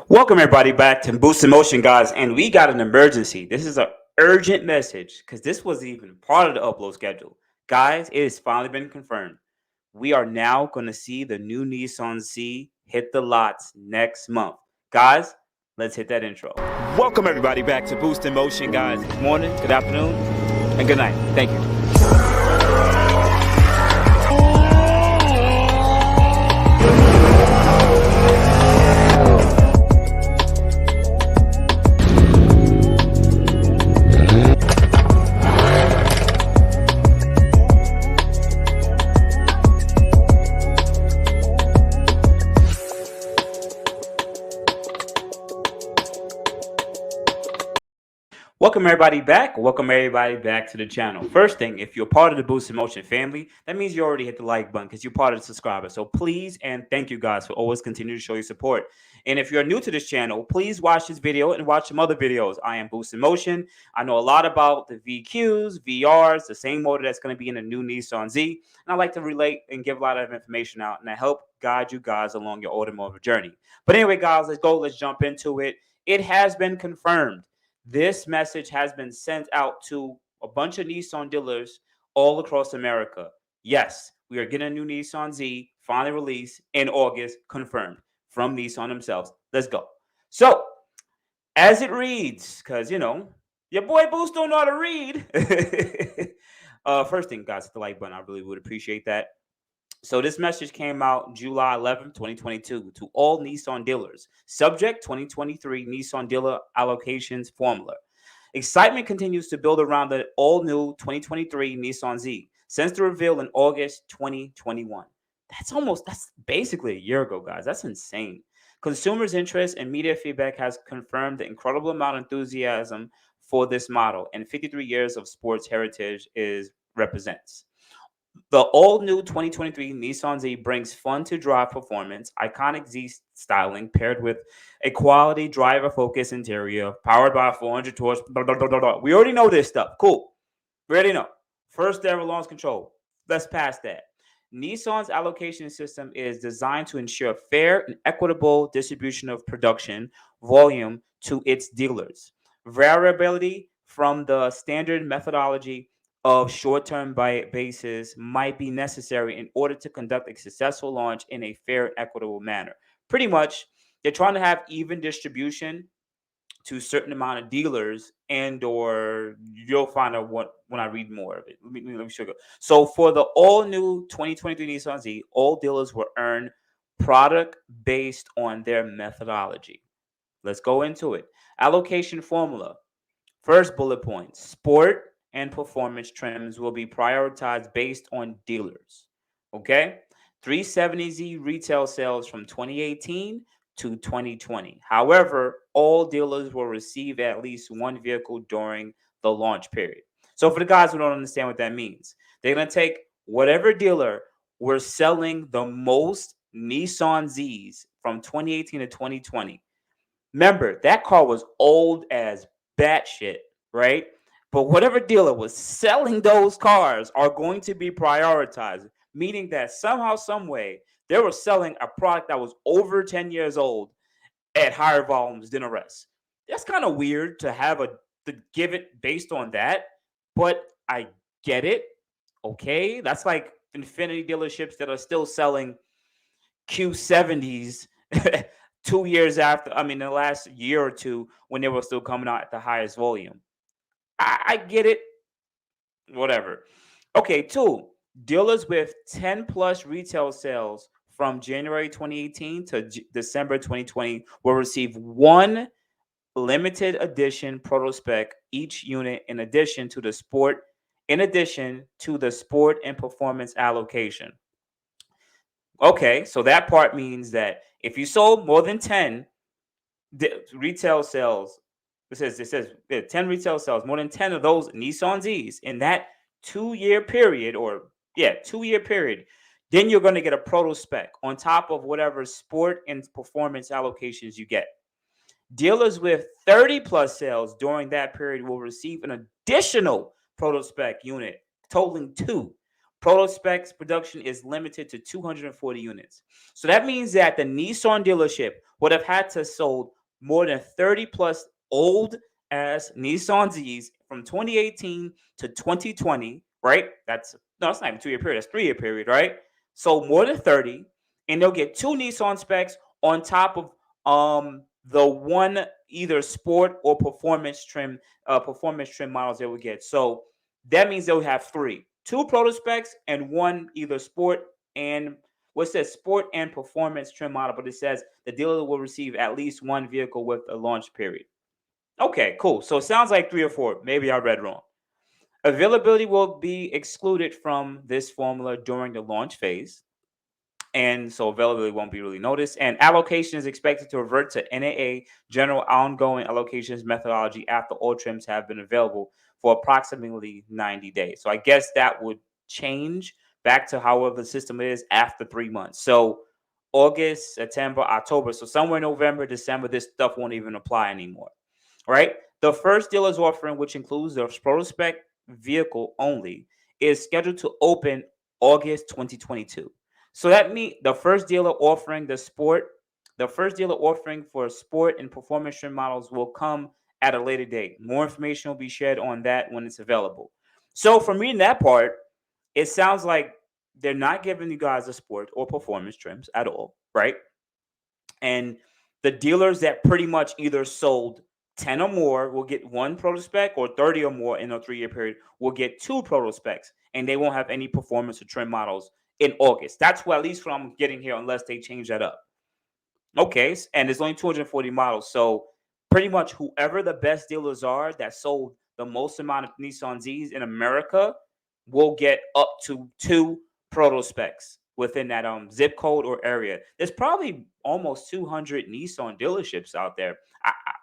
Welcome everybody back to Boost Emotion, guys, and we got an emergency. This is an urgent message because this wasn't even part of the upload schedule. Guys, it has finally been confirmed. We are now going to see the new Nissan Z hit the lots next month. Guys, let's hit that intro. Welcome everybody back to Boost Emotion, guys. Good morning, good afternoon, and good night. Thank you. Welcome everybody back. Welcome everybody back to the channel. First thing, if you're part of the Boost Emotion family, that means you already hit the like button because you're part of the subscriber. So please and thank you guys for always continue to show your support. And if you're new to this channel, please watch this video and watch some other videos. I am Boost Emotion. I know a lot about the VQs, VRs, the same motor that's going to be in the new Nissan Z. And I like to relate and give a lot of information out and I help guide you guys along your automotive journey. But anyway, guys, let's go. Let's jump into it. It has been confirmed. This message has been sent out to a bunch of Nissan dealers all across America. Yes, we are getting a new Nissan Z, finally released in August, confirmed from Nissan themselves. Let's go. So, as it reads, because, your boy Boost don't know how to read. First thing, guys, hit the like button. I really would appreciate that. So this message came out July 11th, 2022 to all Nissan dealers. Subject 2023 Nissan dealer allocations formula. Excitement continues to build around the all-new 2023 Nissan Z since the reveal in August 2021. That's basically a year ago, guys. That's insane. Consumers' interest and media feedback has confirmed the incredible amount of enthusiasm for this model and 53 years of sports heritage represents. The all-new 2023 Nissan Z brings fun-to-drive performance, iconic Z styling paired with a quality driver-focused interior powered by 400 torch. Blah, blah, blah, blah, blah. We already know this stuff. Cool. We already know. First ever launch control. Let's pass that. Nissan's allocation system is designed to ensure fair and equitable distribution of production volume to its dealers. Variability from the standard methodology of short-term basis might be necessary in order to conduct a successful launch in a fair and equitable manner. Pretty much, they're trying to have even distribution to a certain amount of dealers, and or you'll find out what when I read more of it. Let me show you. So for the all new 2023 Nissan Z, all dealers will earn product based on their methodology. Let's go into it. Allocation formula. First bullet point: sport and performance trims will be prioritized based on dealers. Okay? 370Z retail sales from 2018 to 2020. However, all dealers will receive at least one vehicle during the launch period. So for the guys who don't understand what that means, they're going to take whatever dealer were selling the most Nissan Zs from 2018 to 2020. Remember, that car was old as batshit, right? But whatever dealer was selling those cars are going to be prioritized, meaning that somehow, some way, they were selling a product that was over 10 years old at higher volumes than the rest. That's kind of weird to give it based on that, but I get it. Okay, that's like Infiniti dealerships that are still selling Q70s 2 years after, the last year or two when they were still coming out at the highest volume. I get it. Whatever. Okay, two, dealers with 10 plus retail sales from January 2018 to December 2020 will receive one limited edition proto spec each unit in addition to the sport and performance allocation. Okay, so that part means that if you sold more than 10 retail sales, it says 10 retail sales, more than 10 of those Nissan Zs in that 2 year period, 2 year period, then you're going to get a proto spec on top of whatever sport and performance allocations you get. Dealers with 30 plus sales during that period will receive an additional proto spec unit totaling two. Proto specs production is limited to 240 units. So that means that the Nissan dealership would have had to sold more than 30 plus old ass Nissan Z's from 2018 to 2020, right? That's no, it's not even 2 year period, that's 3 year period, right? So more than 30, and they'll get two Nissan specs on top of the one either sport or performance trim models they would get. So that means they'll have three, two proto specs and one either sport and what says sport and performance trim model, but it says the dealer will receive at least one vehicle with a launch period. Okay, cool. So it sounds like three or four. Maybe I read wrong. Availability will be excluded from this formula during the launch phase, and so availability won't be really noticed. And allocation is expected to revert to NAA general ongoing allocations methodology after all trims have been available for approximately 90 days. So I guess that would change back to however the system is after 3 months. So August, September, October. So somewhere in November, December, this stuff won't even apply anymore. Right? The first dealer's offering, which includes the Protospec vehicle only, is scheduled to open August 2022. So that means the first dealer offering for sport and performance trim models will come at a later date. More information will be shared on that when it's available. So from reading that part, it sounds like they're not giving you guys the sport or performance trims at all, right? And the dealers that pretty much either sold 10 or more will get one proto spec, or 30 or more in a 3 year period will get two proto specs, and they won't have any performance or trim models in August. That's what, at least what I'm getting here, unless they change that up. Okay, and there's only 240 models. So pretty much whoever the best dealers are that sold the most amount of Nissan Z's in America will get up to two proto specs within that zip code or area. There's probably almost 200 Nissan dealerships out there.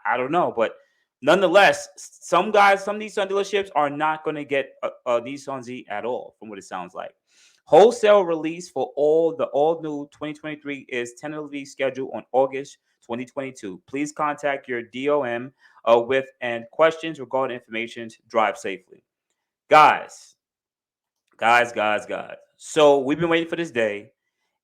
I don't know, but nonetheless, some Nissan dealerships are not going to get a Nissan Z at all, from what it sounds like. Wholesale release for the all new 2023 is tentatively scheduled on August 2022. Please contact your DOM with and questions regarding information. Drive safely, guys. So we've been waiting for this day,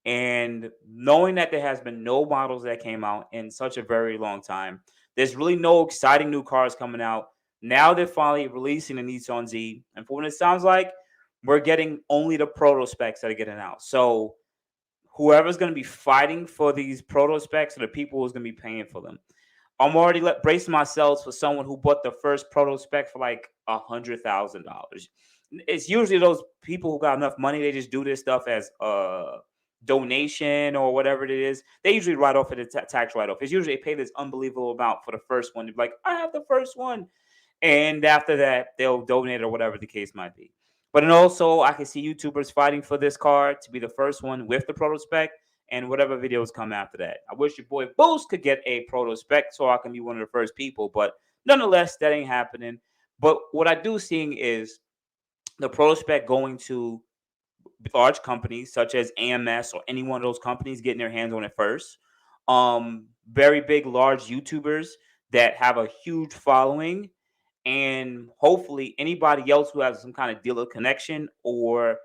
and knowing that there has been no models that came out in such a very long time, there's really no exciting new cars coming out. Now they're finally releasing the Nissan Z, and for what it sounds like, we're getting only the proto specs that are getting out. So whoever's going to be fighting for these proto specs are the people who's going to be paying for them. I'm already bracing myself for someone who bought the first proto spec for like $100,000. It's usually those people who got enough money, they just do this stuff as a donation or whatever it is. They usually write off at the tax write-off. It's usually they pay this unbelievable amount for the first one. They're like, I have the first one. And after that, they'll donate or whatever the case might be. But then also, I can see YouTubers fighting for this car to be the first one with the proto spec, and whatever videos come after that. I wish your boy Boost could get a proto spec so I can be one of the first people, but nonetheless, that ain't happening. But what I do seeing is the proto spec going to large companies such as AMS or any one of those companies getting their hands on it first. Very big, large YouTubers that have a huge following, and hopefully anybody else who has some kind of dealer connection or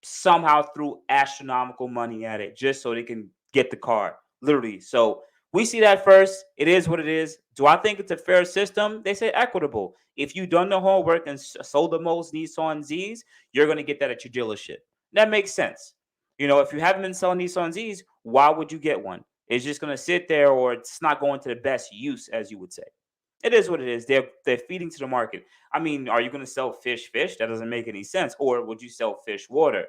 somehow threw astronomical money at it just so they can get the car. Literally. So we see that first. It is what it is. Do I think it's a fair system? They say equitable. If you've done the homework and sold the most Nissan Z's, you're going to get that at your dealership. That makes sense. If you haven't been selling Nissan Z's, why would you get one? It's just going to sit there, or it's not going to the best use, as you would say. It is what it is. They're feeding to the market. I mean, are you going to sell fish? That doesn't make any sense. Or would you sell fish water?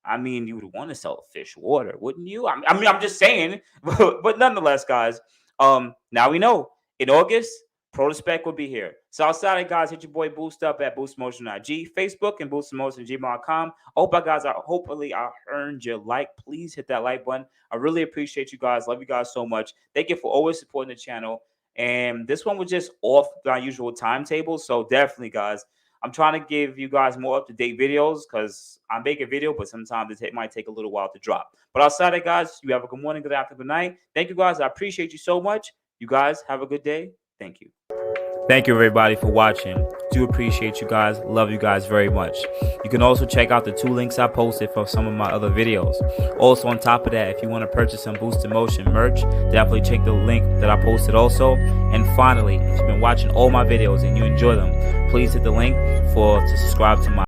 I mean, you would want to sell fish water, wouldn't you? I'm just saying. But nonetheless, guys, now we know in August, Protospec will be here. So outside of guys, hit your boy Boost up at boostinmotion.g, Facebook, and boostinmotion.gmail.com. Hopefully I earned your like. Please hit that like button. I really appreciate you guys. Love you guys so much. Thank you for always supporting the channel. And this one was just off my usual timetable. So definitely, guys, I'm trying to give you guys more up-to-date videos because I make a video, but sometimes it might take a little while to drop. But outside of guys, you have a good morning, good afternoon, good night. Thank you, guys. I appreciate you so much. You guys have a good day. Thank you. Thank you everybody for watching. Do appreciate you guys. Love you guys very much. You can also check out the 2 links I posted for some of my other videos. Also, on top of that, if you want to purchase some Boost in Motion merch, definitely check the link that I posted also. And finally, if you've been watching all my videos and you enjoy them, please hit the link to subscribe to my